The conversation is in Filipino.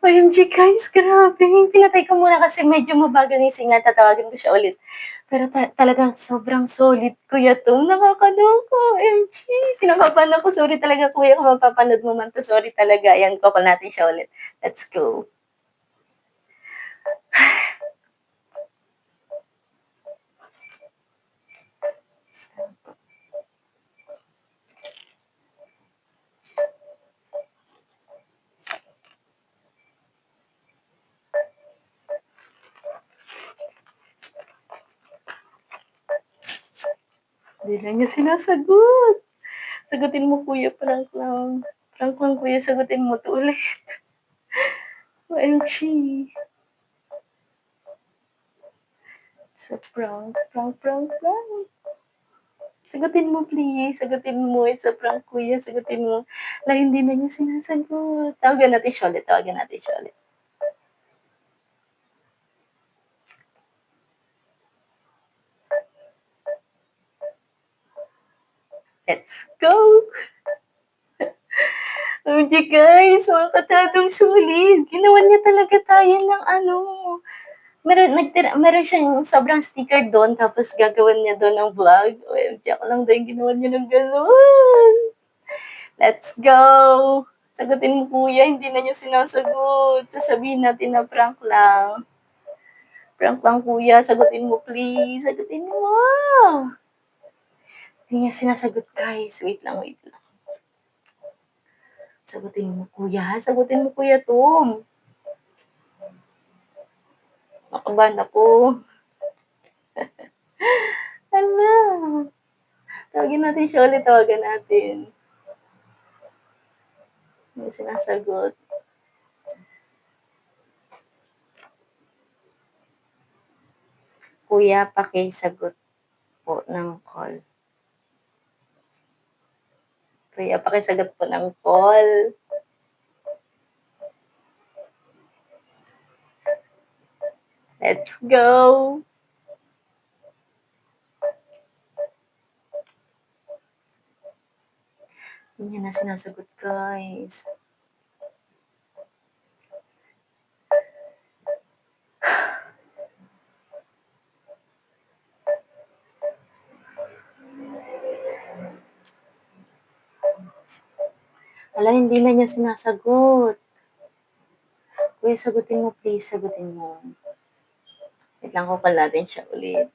OMG guys, grabe. Pinatay ko muna kasi medyo mabagal yung signal, tatawagin ko siya ulit. Pero talagang sobrang solid Kuya Tom, nakakaloka, OMG. Kinakabahan ako, sorry talaga kuya kung mapapanood mo man 'to, sorry talaga. Ayan, ko-call natin siya ulit. Let's go. 'Di na niya sinasagot. Sagutin mo kuya, prank lang. Prank lang kuya, sagutin mo 'to ulit. OMG. Sa prank, prank, prank, prank. Sagutin mo please, sagutin mo. It's a prank kuya, sagutin mo. Hala, hindi na niya sinasagot. Tawagan natin siya ulit, tawagan natin siya ulit. Let's go! OMG guys, mga katadong sulit. Ginawan niya talaga tayo ng ano, meron siyang sobrang sticker doon, tapos gagawan niya doon ng vlog. OMG, ako lang daw yung ginawan niya ng gano'n. Let's go! Sagutin mo kuya, hindi na niya sinasagot. Sasabihin natin na prank lang. Prank lang kuya, sagutin mo please. Sagutin mo. Hindi niya sinasagot guys. Wait lang, wait lang. Sagutin mo kuya, sagutin mo kuya Tom. Nakabahan ako. Hala. Tawagin natin siya ulit, tawagan natin. Hindi sinasagot. Kuya, pakisagot po ng call. Kuya, pakisagot po ng call. Let's go! Hindi niya na sinasagot, guys. Hala, hindi na niya sinasagot. Kuya, sagutin mo please, sagutin mo. Wait lang, ko-call natin siya ulit.